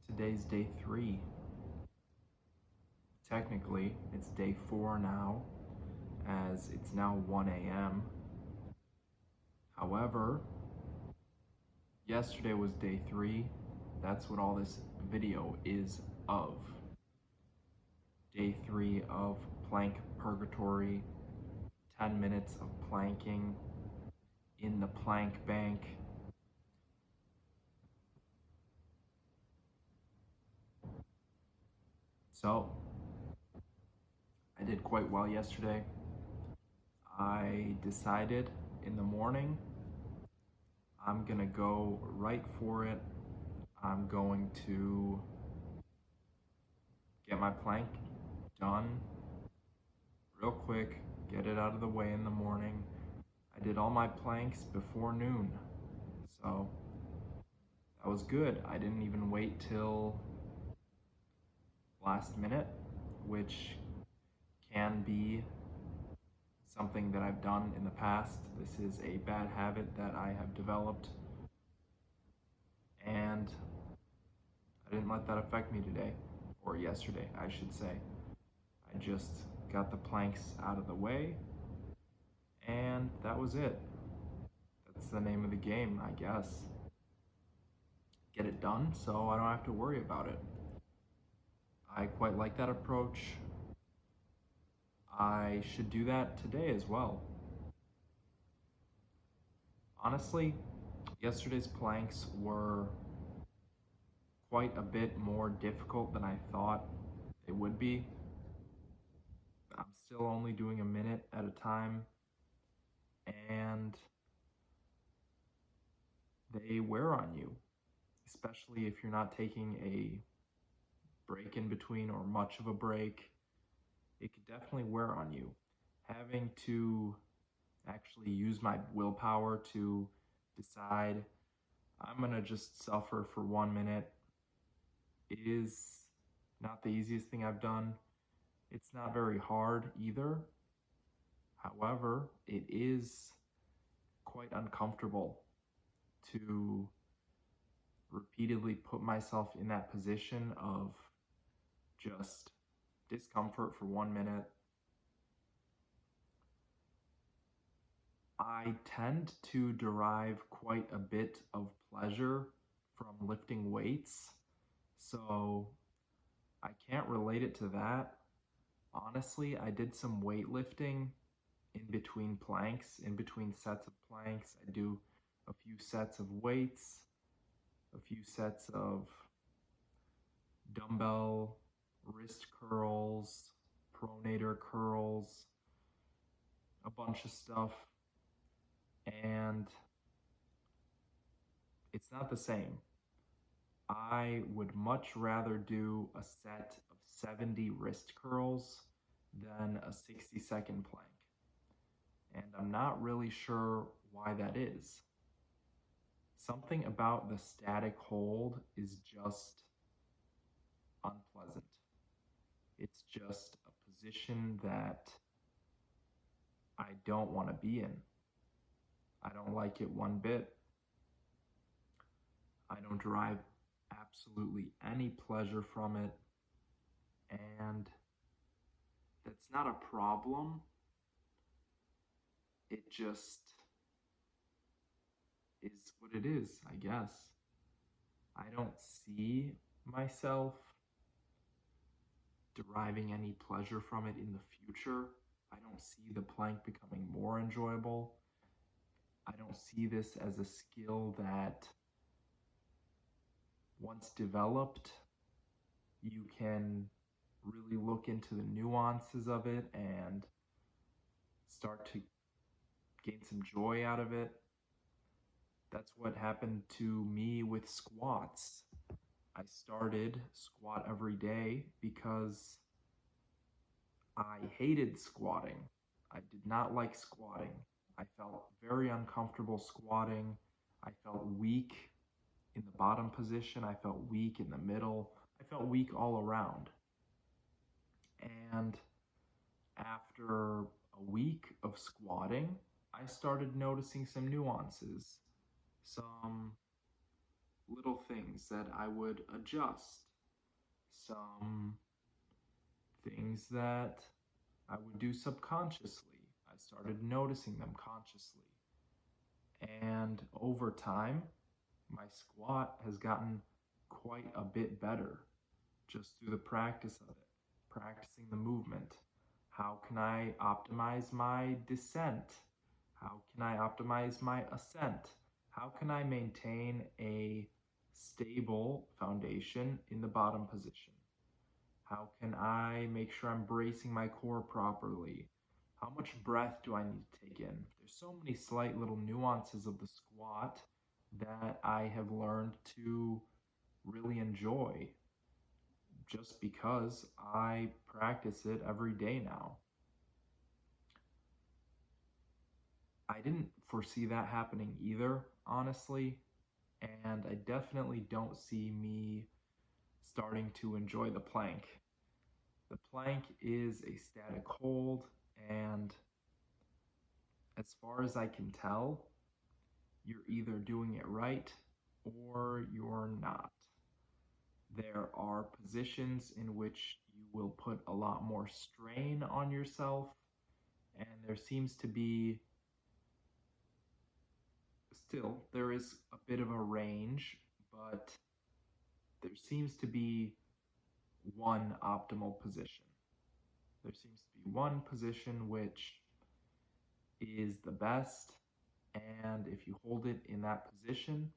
Today's day 3. Technically, it's day 4 now, as it's now 1 a.m. However, yesterday was day 3. That's what all this video is of. Day 3 of plank purgatory, 10 minutes of planking in the plank bank. So, I did quite well yesterday. I decided in the morning I'm gonna go right for it. I'm going to get my plank done real quick, get it out of the way in the morning. I did all my planks before noon, so that was good. I didn't even wait till last minute, which can be something that I've done in the past. This is a bad habit that I have developed, and I didn't let that affect me today, or yesterday, I should say. I just got the planks out of the way, and that was it. That's the name of the game, I guess. Get it done so I don't have to worry about it. I quite like that approach. I should do that today as well. Honestly, yesterday's planks were quite a bit more difficult than I thought they would be. I'm still only doing a minute at a time, and they wear on you, especially if you're not taking a break in between or much of a break. It could definitely wear on you. Having to actually use my willpower to decide I'm gonna just suffer for 1 minute is not the easiest thing I've done. It's not very hard either. However, it is quite uncomfortable to repeatedly put myself in that position of just discomfort for 1 minute. I tend to derive quite a bit of pleasure from lifting weights, so I can't relate it to that. Honestly, I did some weightlifting in between planks, in between sets of planks. I do a few sets of weights, a few sets of dumbbell wrist curls, pronator curls, a bunch of stuff, and it's not the same. I would much rather do a set of 70 wrist curls than a 60-second plank. And I'm not really sure why that is. Something about the static hold is just unpleasant. It's just a position that I don't want to be in. I don't like it one bit. I don't derive absolutely any pleasure from it, and that's not a problem. It just is what it is, I guess. I don't see myself deriving any pleasure from it in the future. I don't see the plank becoming more enjoyable. I don't see this as a skill that, once developed, you can really look into the nuances of it and start to gain some joy out of it. That's what happened to me with squats. I started squat every day because I hated squatting. I did not like squatting. I felt very uncomfortable squatting. I felt weak in the bottom position. I felt weak in the middle. I felt weak all around. And after a week of squatting, I started noticing some nuances, some little things that I would adjust, some things that I would do subconsciously. I started noticing them consciously. And over time, my squat has gotten quite a bit better just through the practice of it, practicing the movement. How can I optimize my descent? How can I optimize my ascent? How can I maintain a stable foundation in the bottom position? How can I make sure I'm bracing my core properly? How much breath do I need to take in? There's so many slight little nuances of the squat that I have learned to really enjoy just because I practice it every day now. I didn't foresee that happening either, honestly, and I definitely don't see me starting to enjoy the plank. The plank is a static hold, and as far as I can tell, you're either doing it right or you're not. There are positions in which you will put a lot more strain on yourself, and there seems to be still, there is a bit of a range, but there seems to be one optimal position. There seems to be one position which is the best, and if you hold it in that position,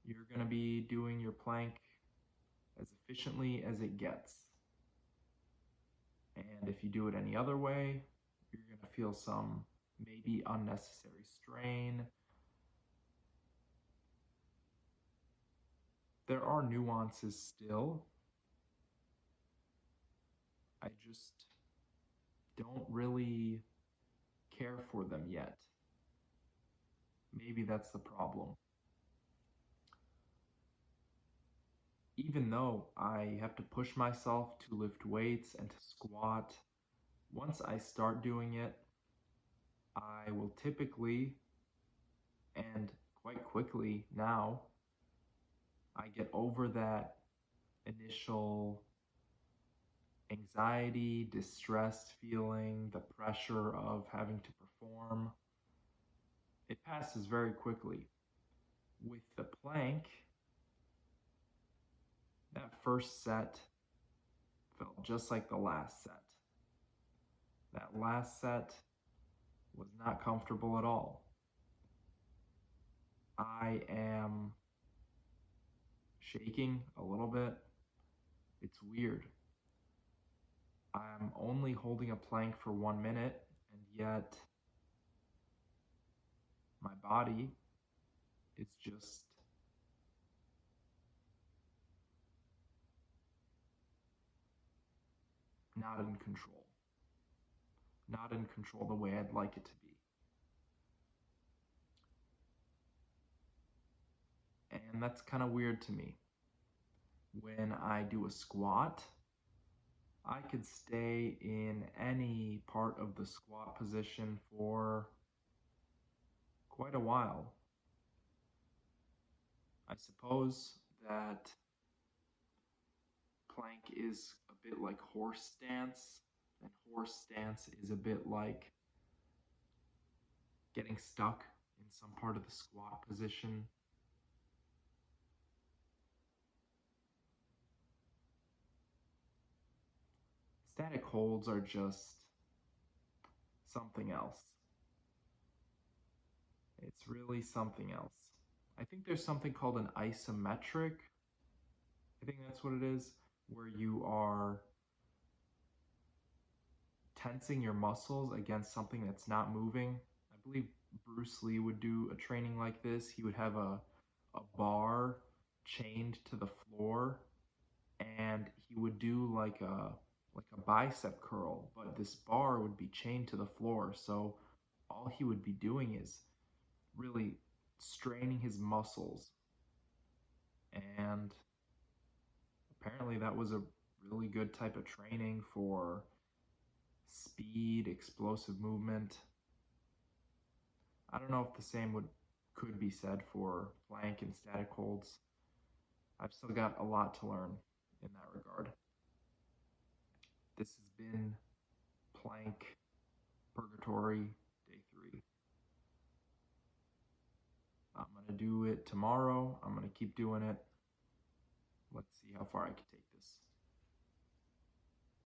you're going to be doing your plank as efficiently as it gets. And if you do it any other way, you're going to feel some maybe unnecessary strain. There are nuances still. I just don't really care for them yet. Maybe that's the problem. Even though I have to push myself to lift weights and to squat, once I start doing it, I will typically, and quite quickly now, I get over that initial anxiety, distressed feeling, the pressure of having to perform. It passes very quickly. With the plank, that first set felt just like the last set. That last set was not comfortable at all. I am shaking a little bit. It's weird. I'm only holding a plank for 1 minute, and yet my body is just not in control. Not in control the way I'd like it to be. And that's kind of weird to me. When I do a squat, I could stay in any part of the squat position for quite a while. I suppose that plank is a bit like horse stance, and horse stance is a bit like getting stuck in some part of the squat position. Static holds are just something else. It's really something else. I think there's something called an isometric. I think that's what it is, where you are tensing your muscles against something that's not moving. I believe Bruce Lee would do a training like this. He would have a bar chained to the floor, and he would do like a bicep curl, but this bar would be chained to the floor. So all he would be doing is really straining his muscles. And apparently that was a really good type of training for speed, explosive movement. I don't know if the same would could be said for plank and static holds. I've still got a lot to learn in that regard. This has been plank Purgatory day 3. I'm going to do it tomorrow. I'm going to keep doing it. Let's see how far I can take this.